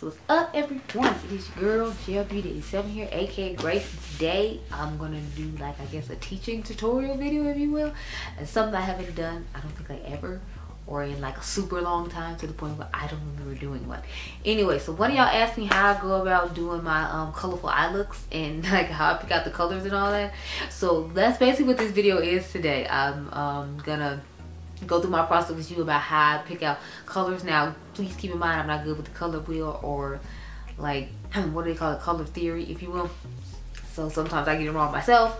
So what's up, everyone? It is your girl Beaute 87 here, aka Grace. And today I'm gonna do, like, I guess a teaching tutorial video, if you will. It's something I haven't done, I don't think like ever, or in like a super long time, to the point where I don't remember doing one. Anyway, so one of y'all asked me how I go about doing my colorful eye looks and like how I pick out the colors and all that. So that's basically what this video is today. I'm gonna go through my process with you about how I pick out colors. Now please keep in mind, I'm not good with the color wheel, or like what do they call it, color theory, if you will. So sometimes I get it wrong myself,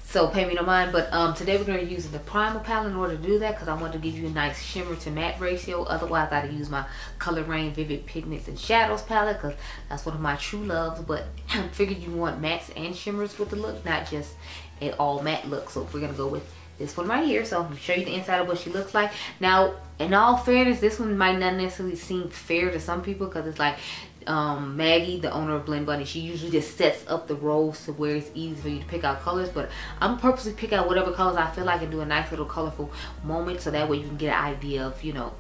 so pay me no mind. But today we're going to use the primer palette in order to do that, because I want to give you a nice shimmer to matte ratio. Otherwise I'd use my Color Rain Vivid Pigments and Shadows palette, because that's one of my true loves. But I figured you want mattes and shimmers with the look, not just an all matte look. So we're going to go with this one right here. So I'm going to show you the inside of what she looks like. Now, in all fairness, this one might not necessarily seem fair to some people, because it's like Maggie, the owner of Blend Bunny, she usually just sets up the rows to where it's easy for you to pick out colors. But I'm purposely pick out whatever colors I feel like and do a nice little colorful moment, so that way you can get an idea of, you know,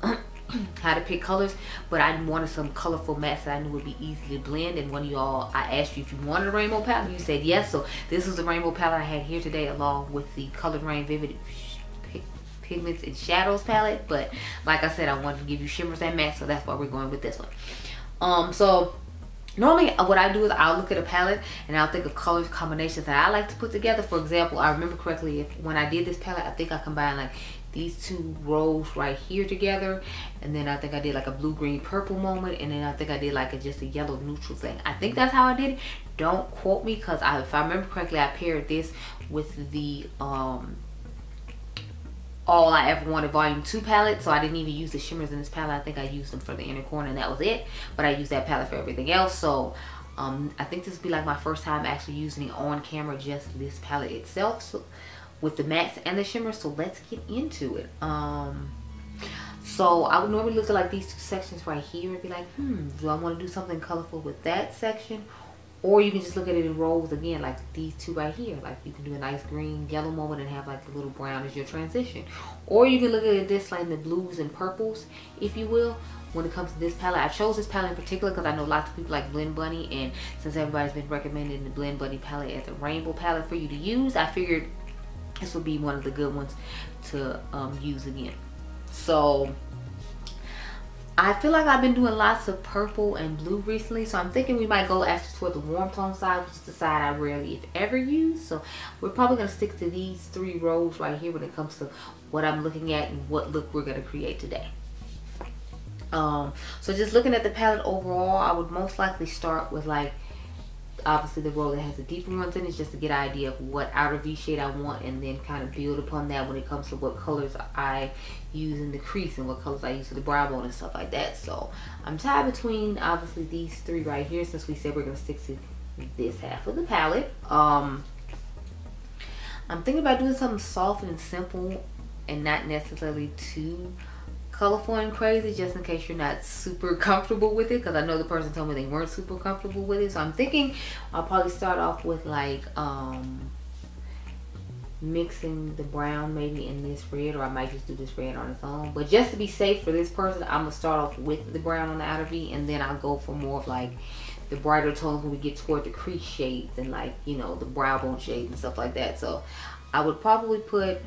how to pick colors. But I wanted some colorful mattes that I knew would be easy to blend. And one of y'all, I asked you if you wanted a rainbow palette, you said yes. So this is the rainbow palette I had here today, along with the Color Rain Vivid Pigments and Shadows palette. But like I said, I wanted to give you shimmers and mattes, so that's why we're going with this one. So normally what I do is I'll look at a palette and I'll think of color combinations that I like to put together. For example, I remember correctly, when I did this palette, I think I combined like these two rows right here together, and then I think I did like a blue, green, purple moment, and then I think I did like just a yellow neutral thing. I think that's how I did it. Don't quote me, because if I remember correctly, I paired this with the All I Ever Wanted Volume 2 palette. So I didn't even use the shimmers in this palette. I think I used them for the inner corner and that was it. But I used that palette for everything else. So I think this would be like my first time actually using it on camera, just this palette itself, so with the mattes and the shimmers. So let's get into it. So I would normally look at like these two sections right here and be like, do I want to do something colorful with that section? Or you can just look at it in rows again, like these two right here. Like you can do a nice green, yellow moment and have like a little brown as your transition. Or you can look at this like in the blues and purples, if you will, when it comes to this palette. I chose this palette in particular because I know lots of people like Blend Bunny, and since everybody's been recommending the Blend Bunny palette as a rainbow palette for you to use, I figured this would be one of the good ones to use again. So I feel like I've been doing lots of purple and blue recently, so I'm thinking we might go actually toward the warm tone side, which is the side I rarely, if ever, use. So we're probably going to stick to these three rows right here when it comes to what I'm looking at and what look we're going to create today. So just looking at the palette overall, I would most likely start with like obviously the row that has the deeper ones in it, just to get an idea of what outer V shade I want, and then kind of build upon that when it comes to what colors I use in the crease and what colors I use for the brow bone and stuff like that. So I'm tied between obviously these three right here, since we said we're going to stick to this half of the palette. I'm thinking about doing something soft and simple and not necessarily too colorful and crazy, just in case you're not super comfortable with it, because I know the person told me they weren't super comfortable with it. So I'm thinking I'll probably start off with like mixing the brown maybe in this red, or I might just do this red on its own. But just to be safe for this person, I'm gonna start off with the brown on the outer V, and then I'll go for more of like the brighter tones when we get toward the crease shades and like, you know, the brow bone shades and stuff like that. So I would probably put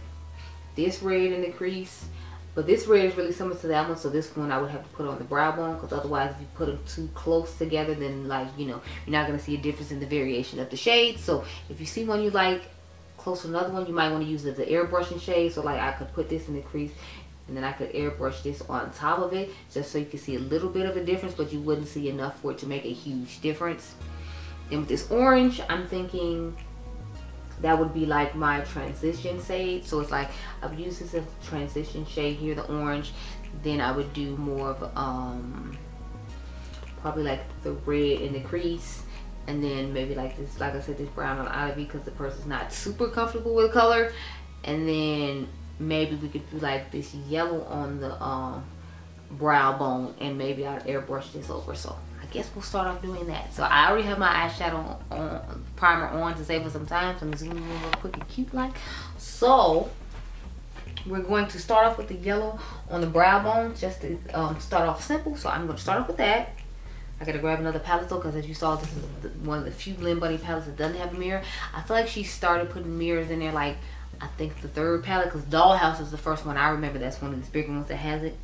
this red in the crease, but this red is really similar to that one, so this one I would have to put on the brow bone, because otherwise if you put them too close together, then like, you know, you're not going to see a difference in the variation of the shades. So if you see one you like close to another one, you might want to use it as an airbrushing shade. So like I could put this in the crease, and then I could airbrush this on top of it, just so you can see a little bit of a difference, but you wouldn't see enough for it to make a huge difference. Then with this orange, I'm thinking that would be like my transition shade. So it's like I would use this as a transition shade here, the orange. Then I would do more of probably like the red in the crease, and then maybe like this, like I said, this brown on the outer V, because the person's not super comfortable with color. And then maybe we could do like this yellow on the brow bone, and maybe I'll airbrush this over. So I guess we'll start off doing that. So I already have my eyeshadow primer on to save us some time. So I'm zooming in real quick and cute like. So we're going to start off with the yellow on the brow bone, just to start off simple. So I'm going to start off with that. I gotta grab another palette though, because as you saw, this is one of the few Blend Bunny palettes that doesn't have a mirror. I feel like she started putting mirrors in there, like, I think the third palette, because Dollhouse is the first one. I remember that's one of these bigger ones that has it.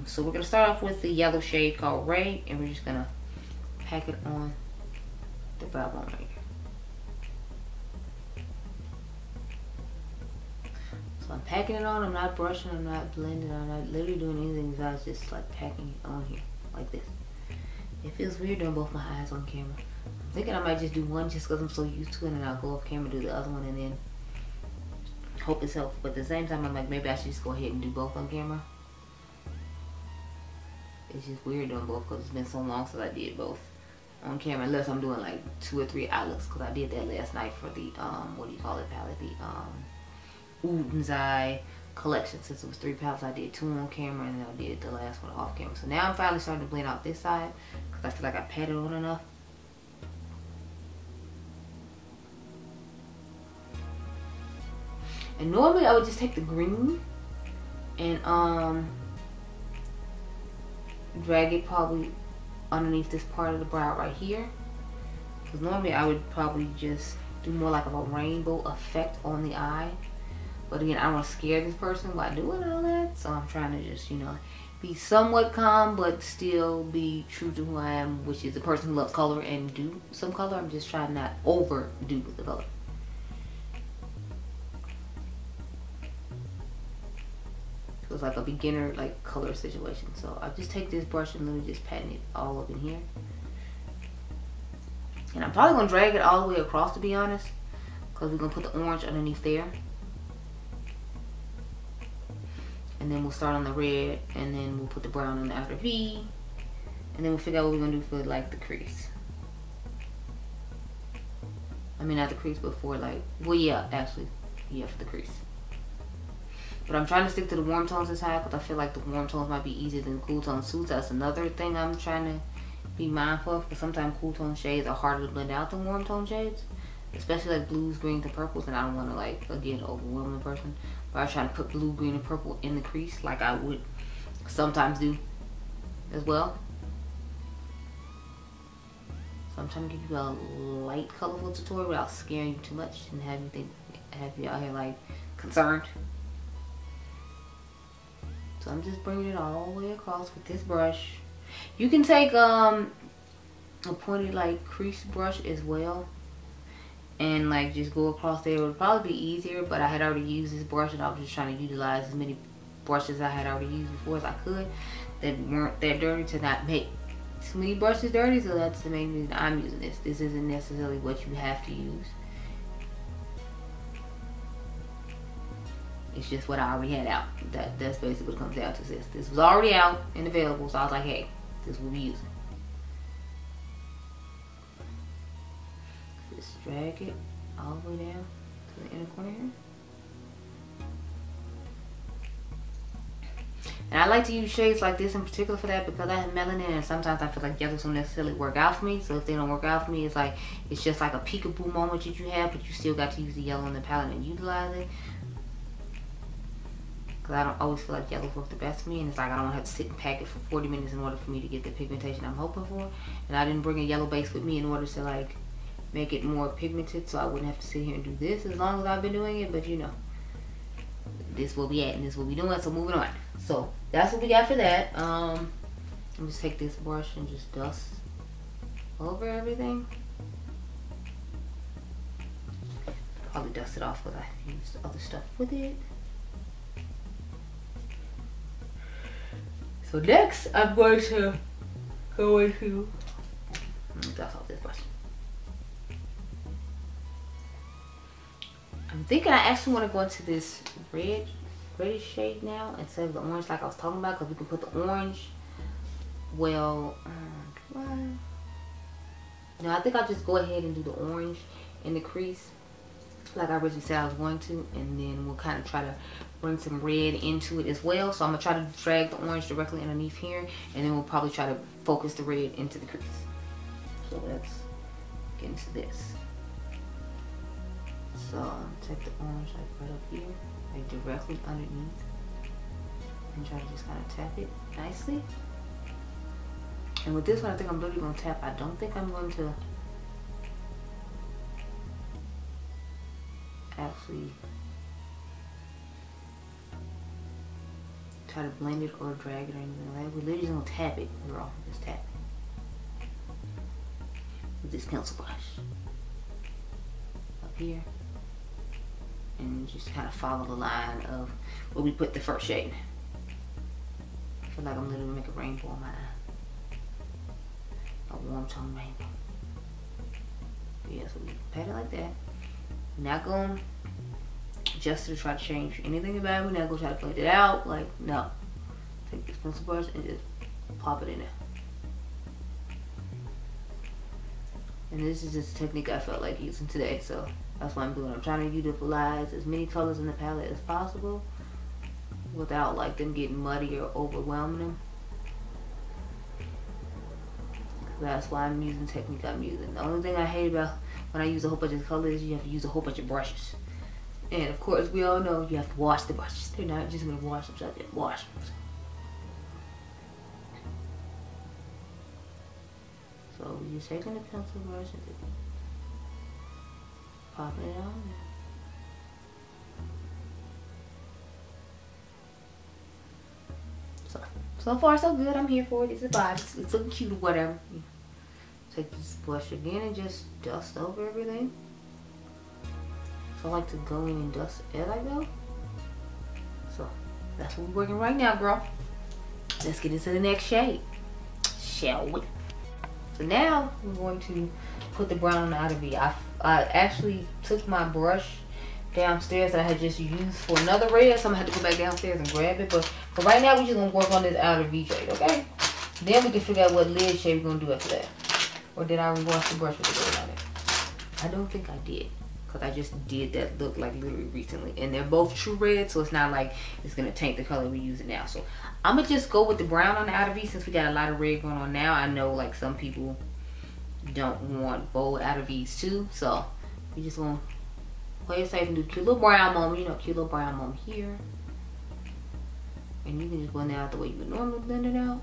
So we're gonna start off with the yellow shade called Ray, and we're just gonna pack it on the brow bone right here. So I'm packing it on. I'm not brushing. I'm not blending. I'm not literally doing anything besides just like packing it on here like this. It feels weird doing both my eyes on camera. I'm thinking I might just do one just because I'm so used to it, and then I'll go off camera, do the other one, and then hope it's helpful. But at the same time, I'm like, maybe I should just go ahead and do both on camera. It's just weird doing both because it's been so long since I did both on camera, unless I'm doing like 2 or 3 outlooks, because I did that last night for the what do you call it palette, the Uden's Eye collection. Since it was 3 palettes, I did 2 on camera and then I did the last one off camera. So now I'm finally starting to blend out this side because I feel like I patted on enough. And normally I would just take the green and drag it probably underneath this part of the brow right here, because normally I would probably just do more like of a rainbow effect on the eye. But again, I don't want to scare this person by doing all that, so I'm trying to just, you know, be somewhat calm but still be true to who I am, which is a person who loves color and do some color. I'm just trying not overdo the color. It's like a beginner like color situation. So I just take this brush and let me just pat it all up in here. And I'm probably gonna drag it all the way across, to be honest, because we're gonna put the orange underneath there. And then we'll start on the red, and then we'll put the brown on the outer V, and then we'll figure out what we're gonna do for like the crease. I mean, not the crease, but for like, well, yeah, actually, yeah, for the crease. But I'm trying to stick to the warm tones this time because I feel like the warm tones might be easier than cool tone suits. That's another thing I'm trying to be mindful of, because sometimes cool tone shades are harder to blend out than warm tone shades, especially like blues, greens, and purples. And I don't want to, like, again, overwhelm the person. But I try to put blue, green, and purple in the crease like I would sometimes do as well. So I'm trying to give you a light, colorful tutorial without scaring you too much and have you out here like concerned. So I'm just bringing it all the way across with this brush. You can take a pointed like crease brush as well and like just go across there. It would probably be easier, but I had already used this brush and I was just trying to utilize as many brushes I had already used before as I could that weren't that dirty to not make too many brushes dirty. So that's the main reason I'm using this. This isn't necessarily what you have to use. It's just what I already had out. That's basically what it comes down to. This was already out and available, so I was like, hey, this will be using. Just drag it all the way down to the inner corner here. And I like to use shades like this in particular for that because I have melanin and sometimes I feel like yellows don't necessarily work out for me. So if they don't work out for me, it's just like a peekaboo moment that you have, but you still got to use the yellow in the palette and utilize it. Because I don't always feel like yellows work the best for me, and it's like I don't have to sit and pack it for 40 minutes in order for me to get the pigmentation I'm hoping for. And I didn't bring a yellow base with me in order to like make it more pigmented, so I wouldn't have to sit here and do this as long as I've been doing it. But you know, this will be at and this will be doing. So moving on. So that's what we got for that. I'm just take this brush and just dust over everything. Probably dust it off because I used other stuff with it. So next, I'm going to go into, dust off this brush. I'm thinking I actually want to go into this reddish shade now instead of the orange like I was talking about, because we can put the orange, well, no, I think I'll just go ahead and do the orange in the crease like I originally said I was going to, and then we'll kind of try to bring some red into it as well. So I'm gonna try to drag the orange directly underneath here, and then we'll probably try to focus the red into the crease. So let's get into this. So take the orange like right up here, like directly underneath, and try to just kind of tap it nicely. And with this one, I think I'm literally going to tap. I don't think I'm going to actually try to blend it or drag it or anything like that. We're literally just going to tap it. Girl, just tap it. With this pencil brush. Up here. And just kind of follow the line of where we put the first shade. I feel like I'm literally making a rainbow on my eye. A warm tone rainbow. But yeah, so we pat it like that. We're not going just to try to change anything about it. We're not going to try to blend it out. Like, no. Take this pencil brush and just pop it in there. And this is just a technique I felt like using today, so that's what I'm doing. I'm trying to utilize as many colors in the palette as possible without like them getting muddy or overwhelming them. That's why I'm using the technique I'm using. The only thing I hate about when I use a whole bunch of colors is you have to use a whole bunch of brushes. And of course, we all know you have to wash the brushes. They're not just going to wash themselves, they wash them. So we're just taking the pencil brush and just popping it on. So far so good. I'm here for it. It's a vibe. It's looking cute or whatever. Take this brush again and just dust over everything. So I like to go in and dust as I go. So that's what we're working right now, girl. Let's get into the next shade, shall we? So now we're going to put the brown on the outer V. I actually took my brush downstairs that I had just used for another red, so I'm gonna have to go back downstairs and grab it. But for right now, we're just gonna work on this outer V shade, okay? Then we can figure out what lid shade we're gonna do after that. Or did I already wash the brush with the red on it? I don't think I did, because I just did that look like literally recently. And they're both true red, so it's not like it's gonna taint the color we're using now. So I'm gonna just go with the brown on the outer V since we got a lot of red going on now. I know like some people don't want bold outer V's too, so we just gonna play it safe and do a cute little brown moment, you know, cute little brown moment here. And you can just blend it out the way you would normally blend it out.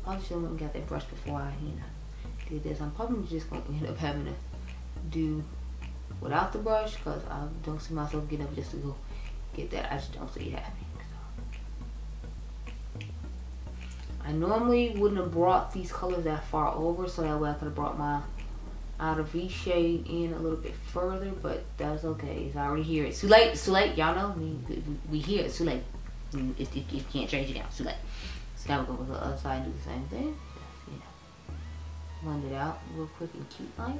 I just went and got that brush before I, did this. I'm probably just gonna end up having to do without the brush because I don't see myself getting up just to go get that. I just don't see it happening. So. I normally wouldn't have brought these colors that far over, so that way I could have brought my outer V shade in a little bit further, but that's okay. It's already here. It's too late. It's too late. Y'all know we here. It's too late. You can't change it now. It's too late. So now we're gonna go to the other side and do the same thing. Blend it out real quick and cute like.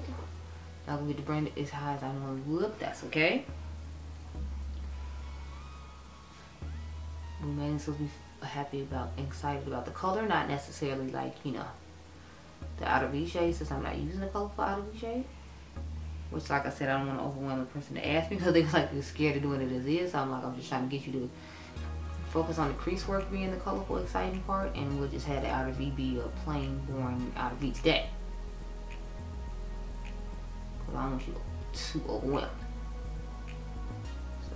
Now I'm going to bring it as high as I normally would. That's okay. We mainly supposed to be happy about, excited about the color, not necessarily like, the outer V shade, since I'm not using the colorful outer V shade. Which, like I said, I don't want to overwhelm the person to ask me because they're like they're scared of doing it as is. So I'm just trying to get you to focus on the crease work being the colorful, exciting part, and we'll just have the outer V be a plain, boring outer V today. Because I don't want you too overwhelmed. So,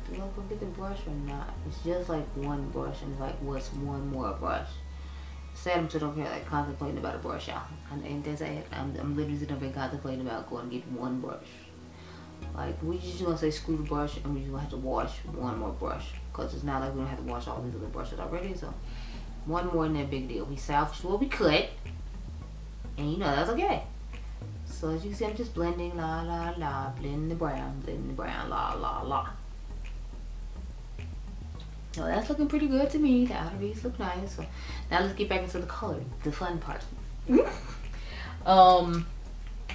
do I go get the brush or not? It's just like one brush, and like what's one more brush? Sad I'm sitting over here like contemplating about a brush out. And that's it. I'm literally sitting over here contemplating about going to get one brush. Like, we just gonna say screw the brush and we just gonna have to wash one more brush. Because it's not like we don't have to wash all these other brushes already. So, one more isn't that big deal. We salvaged what we could. And that's okay. So, as you can see, I'm just blending, la la la, blending the brown, la la la. So, that's looking pretty good to me. The outer V's look nice. So, now let's get back into the color, the fun part.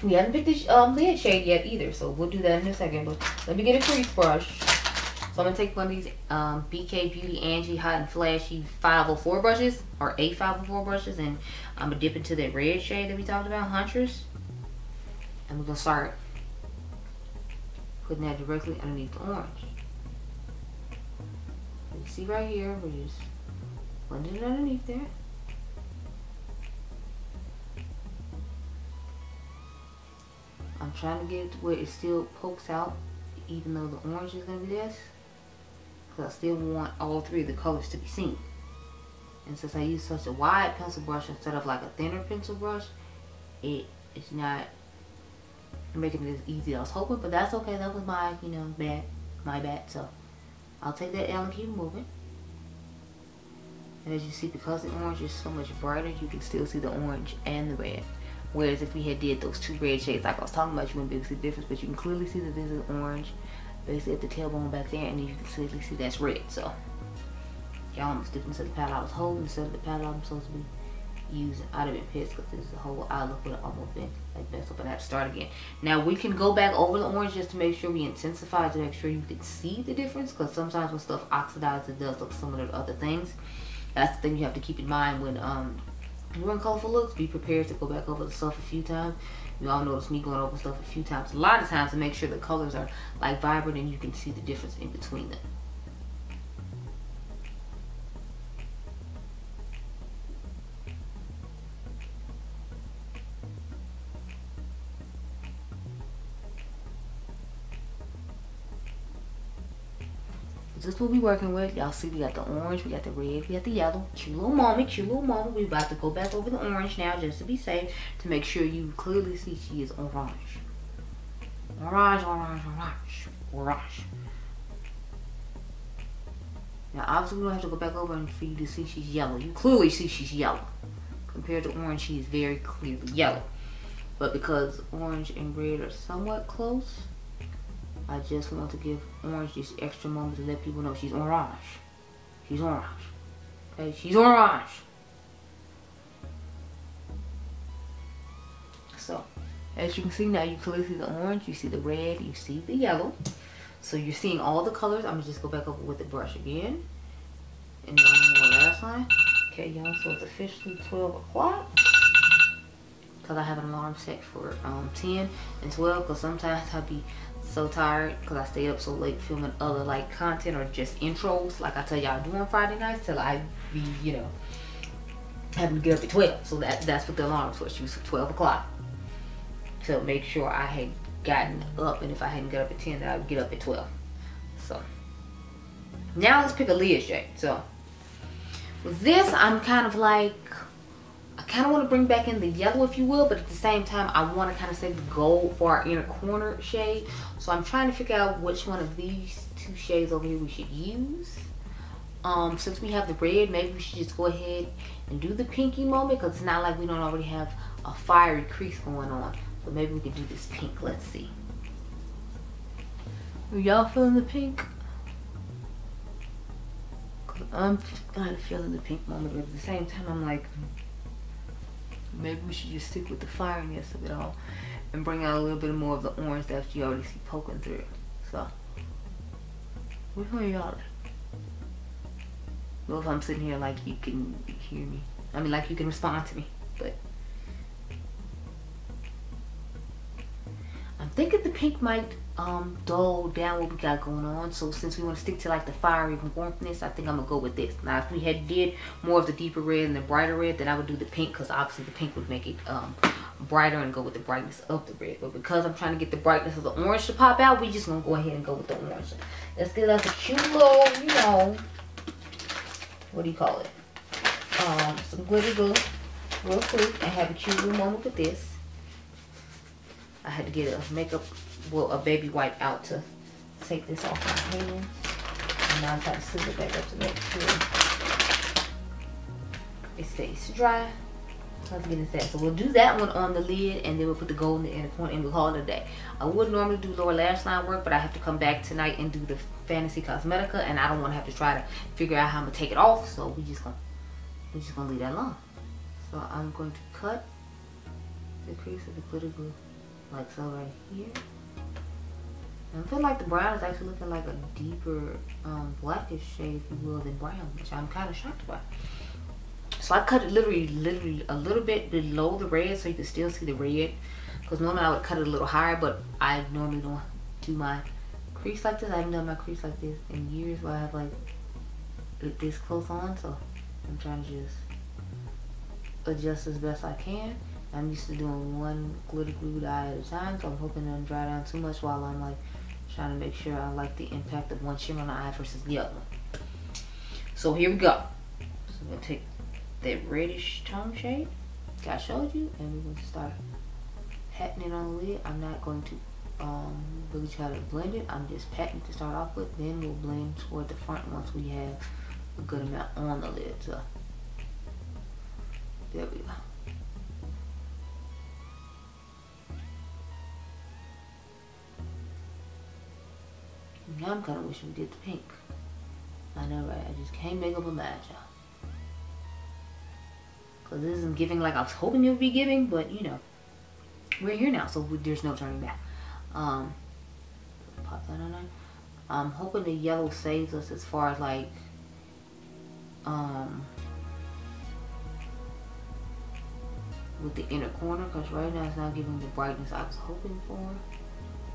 We haven't picked the lid shade yet either, so we'll do that in a second. But let me get a crease brush. So I'm gonna take one of these BK Beauty Angie Hot and Flashy 504 brushes, or A504 brushes, and I'm gonna dip into that red shade that we talked about, Huntress. And we're gonna start putting that directly underneath the orange. You see right here, we're just blending it underneath there. I'm trying to get it to where it still pokes out, even though the orange is going to be this. Because I still want all three of the colors to be seen. And since I use such a wide pencil brush instead of like a thinner pencil brush, it's not making it as easy as I was hoping, but that's okay. That was my, you know, my bad. So I'll take that L and keep moving. And as you see, because the orange is so much brighter, you can still see the orange and the red. Whereas if we had did those two red shades like I was talking about, you wouldn't be able to see the difference, but you can clearly see that this is orange basically at the tailbone back there, and then you can clearly see that's red. So y'all almost dipped into the palette I was holding instead of the palette I'm supposed to be using. I'd have been pissed because this is the whole eye look would have almost been like messed up, and I had to start again. Now we can go back over the orange just to make sure we intensify, to make sure you can see the difference, because sometimes when stuff oxidizes, it does look similar to other things. That's the thing you have to keep in mind when you're in colorful looks. Be prepared to go back over the stuff a few times. You all notice me going over stuff a few times, a lot of times, to make sure the colors are like vibrant and you can see the difference in between them. This is what we're working with. Y'all see we got the orange, we got the red, we got the yellow. Cute little moment, cute little moment. We're about to go back over the orange now just to be safe, to make sure you clearly see she is orange. Orange, orange, orange, orange. Now obviously we don't have to go back over and for you to see she's yellow. You clearly see she's yellow. Compared to orange, she is very clearly yellow. But because orange and red are somewhat close, I just want to give orange this extra moment to let people know she's orange. She's orange. Okay, she's orange. So, as you can see now, you clearly see the orange, you see the red, you see the yellow. So you're seeing all the colors. I'm gonna just go back over with the brush again. And then one last line. Okay, y'all, so it's officially 12 o'clock. Because I have an alarm set for 10 and 12, because sometimes I'll be so tired because I stayed up so late filming other like content or just intros like I tell y'all I do on Friday nights, till I be, you know, having to get up at 12. So that's what the alarm was for. She was for 12 o'clock to make sure I had gotten up, and if I hadn't got up at 10, then I would get up at 12. So now let's pick a lid shade. So with this, I'm kind of like, I kind of want to bring back in the yellow, if you will, but at the same time, I want to kind of save the gold for our inner corner shade. So I'm trying to figure out which one of these two shades over here we should use. Since we have the red, maybe we should just go ahead and do the pinky moment, because it's not like we don't already have a fiery crease going on. So maybe we could do this pink. Let's see. Are y'all feeling the pink? I'm kind of feeling the pink moment, but at the same time, I'm like, maybe we should just stick with the firiness of it all and bring out a little bit more of the orange that you already see poking through. So, which one are y'all? Well, if I'm sitting here like you can hear me. I mean, like you can respond to me. But I'm thinking the pink might dull down what we got going on. So since we want to stick to like the fiery warmthness, I think I'm gonna go with this. Now if we had did more of the deeper red and the brighter red, then I would do the pink, because obviously the pink would make it brighter and go with the brightness of the red. But because I'm trying to get the brightness of the orange to pop out, we just gonna go ahead and go with the orange. Let's get us a cute little, you know, what do you call it, some glitter glue real quick, and have a cute little moment with this. I had to get a makeup, well, a baby wipe out to take this off my hands. And now I'm trying to scissor back up to make sure it stays dry. Let's get into that. So we'll do that one on the lid, and then we'll put the gold in the inner corner, and we'll call it a day. I would normally do lower lash line work, but I have to come back tonight and do the Fantasy Cosmetica, and I don't want to have to try to figure out how I'm gonna take it off. So we're just gonna leave that alone. So I'm going to cut the crease of the glitter glue like so right here. And I feel like the brown is actually looking like a deeper blackish shade, if you will, than brown, which I'm kind of shocked by. So I cut it literally a little bit below the red, so you can still see the red, because normally I would cut it a little higher, but I normally don't do my crease like this. I haven't done my crease like this in years, where I have like it this close on. So I'm trying to just adjust as best I can. I'm used to doing one glitter glued eye at a time, so I'm hoping it doesn't dry down too much while I'm like trying to make sure I like the impact of one shimmer on the eye versus the other one. So here we go. So I'm gonna take that reddish tone shade that I showed you, and we're going to start patting it on the lid. I'm not going to really try to blend it. I'm just patting to start off with, then we'll blend toward the front once we have a good amount on the lid. So there we go. Now I'm kind of wishing we did the pink. I know, right? I just can't make up a mind, y'all. Because this isn't giving like I was hoping it would be giving, but you know, we're here now, so there's no turning back. Pop that on there. I'm hoping the yellow saves us as far as like, with the inner corner, because right now it's not giving the brightness I was hoping for.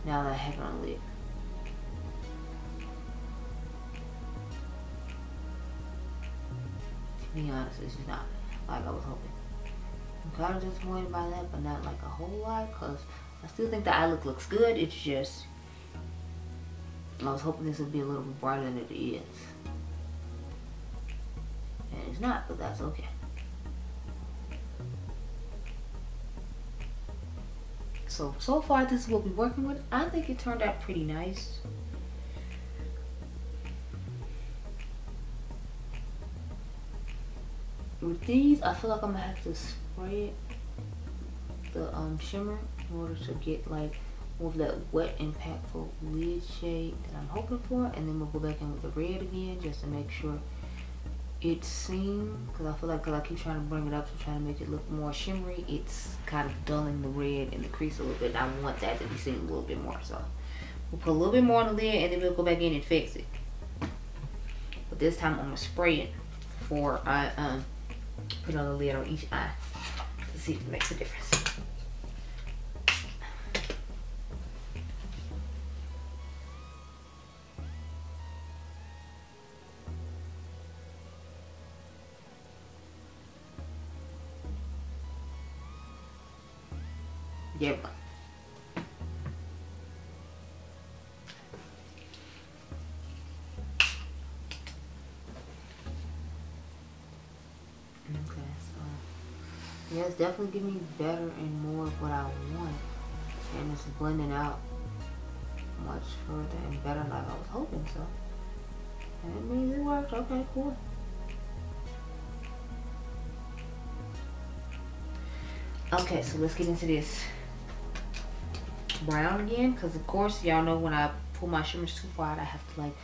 Now that I have it on the lid. To be honest, it's just not like I was hoping. I'm kind of disappointed by that, but not like a whole lot, because I still think the eye look looks good. It's just, I was hoping this would be a little bit brighter than it is. And it's not, but that's okay. So far this is what we're working with. I think it turned out pretty nice. With these, I feel like I'm gonna have to spray it, the shimmer, in order to get like more of that wet, impactful lid shade that I'm hoping for, and then we'll go back in with the red again just to make sure it's seen. Because I feel like, because I keep trying to bring it up to try to make it look more shimmery, it's kind of dulling the red in the crease a little bit. And I want that to be seen a little bit more, so we'll put a little bit more on the lid, and then we'll go back in and fix it. But this time I'm gonna spray it before I put on the lid on each eye to see if it makes a difference. Yep. Yeah, it's definitely giving me better and more of what I want, and it's blending out much further and better like I was hoping. So, and it means it worked. Okay, cool. Okay, so let's get into this brown again, because of course y'all know when I pull my shimmers too far out, I have to like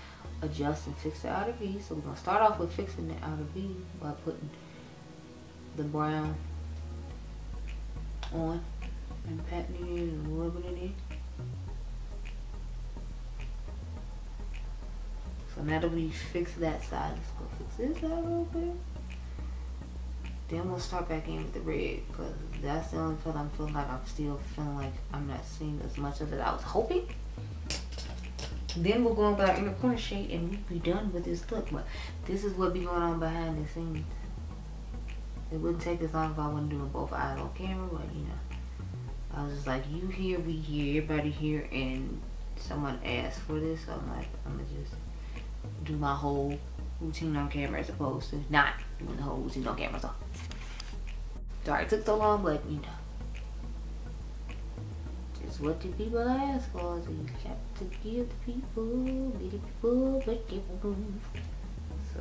adjust and fix the outer V. So we're gonna start off with fixing the outer V by putting the brown on and patting it in and rubbing it in. So now that we fix that side, let's go fix this side real quick. Then we'll start back in with the red, because that's the only color I'm feeling like I'm still feeling like I'm not seeing as much of it I was hoping. Then we'll go on with our inner corner shade and we'll be done with this look. But this is what be going on behind the scenes. It wouldn't take this long if I wasn't doing both eyes on camera, but you know, I was just like, you here, we here, everybody here, and someone asked for this, so I'm like, I'm gonna just do my whole routine on camera as opposed to not doing the whole routine on camera. So sorry it took so long, but you know, just what the people ask for, so you have to give the people what they want. So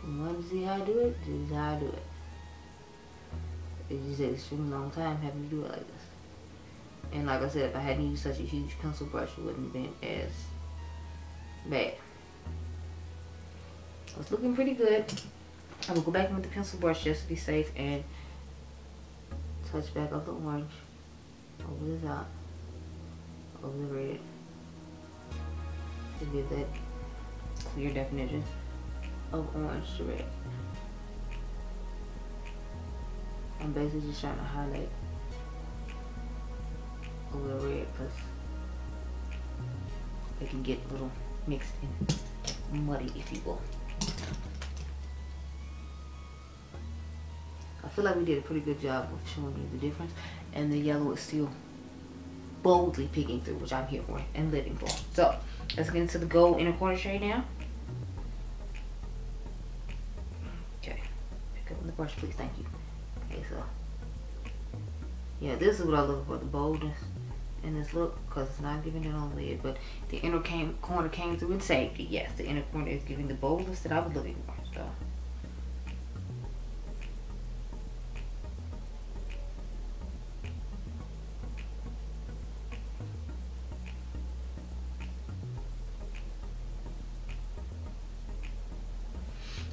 if you want to see how I do it, this is how I do it. It just takes an extremely long time having to do it like this. And like I said, if I hadn't used such a huge pencil brush, it wouldn't have been as bad. So it's looking pretty good. I'm gonna go back in with the pencil brush just to be safe and touch back up the orange over the top, over the red, to give that clear definition of orange to red. I'm basically just trying to highlight over the red because it can get a little mixed and muddy, if you will. I feel like we did a pretty good job of showing you the difference, and the yellow is still boldly peeking through, which I'm here for and living for. So let's get into the gold inner corner shade now. Okay, pick up the brush, please. Thank you. Okay, so yeah, this is what I look for, the boldness in this look, because it's not giving it on lid, but the inner corner came through in safety. Yes, the inner corner is giving the boldness that I was looking for.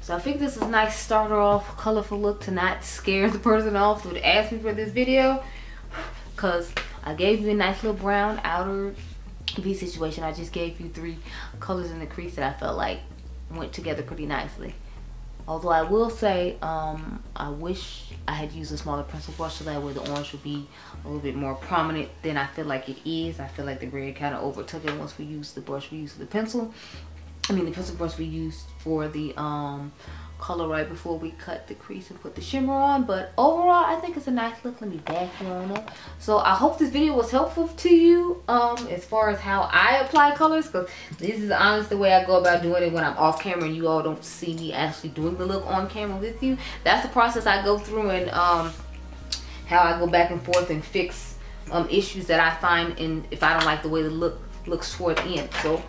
So I think this is a nice starter off, colorful look to not scare the person off who would ask me for this video. Because I gave you a nice little brown outer V situation. I just gave you 3 colors in the crease that I felt like went together pretty nicely. Although I will say, I wish I had used a smaller pencil brush so that way the orange would be a little bit more prominent than I feel like it is. I feel like the red kind of overtook it once we used the brush we used for the pencil. I mean the pencil brush we used for the color right before we cut the crease and put the shimmer on. But overall, I think it's a nice look. Let me back you on up. So I hope this video was helpful to you as far as how I apply colors, because this is honest the way I go about doing it when I'm off camera and you all don't see me actually doing the look on camera with you. That's the process I go through, and how I go back and forth and fix issues that I find in if I don't like the way the look looks toward the end. So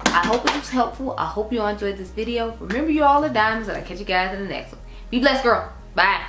I hope it was helpful. I hope you all enjoyed this video. Remember, you all are diamonds, and I'll catch you guys in the next one. Be blessed, girl. Bye.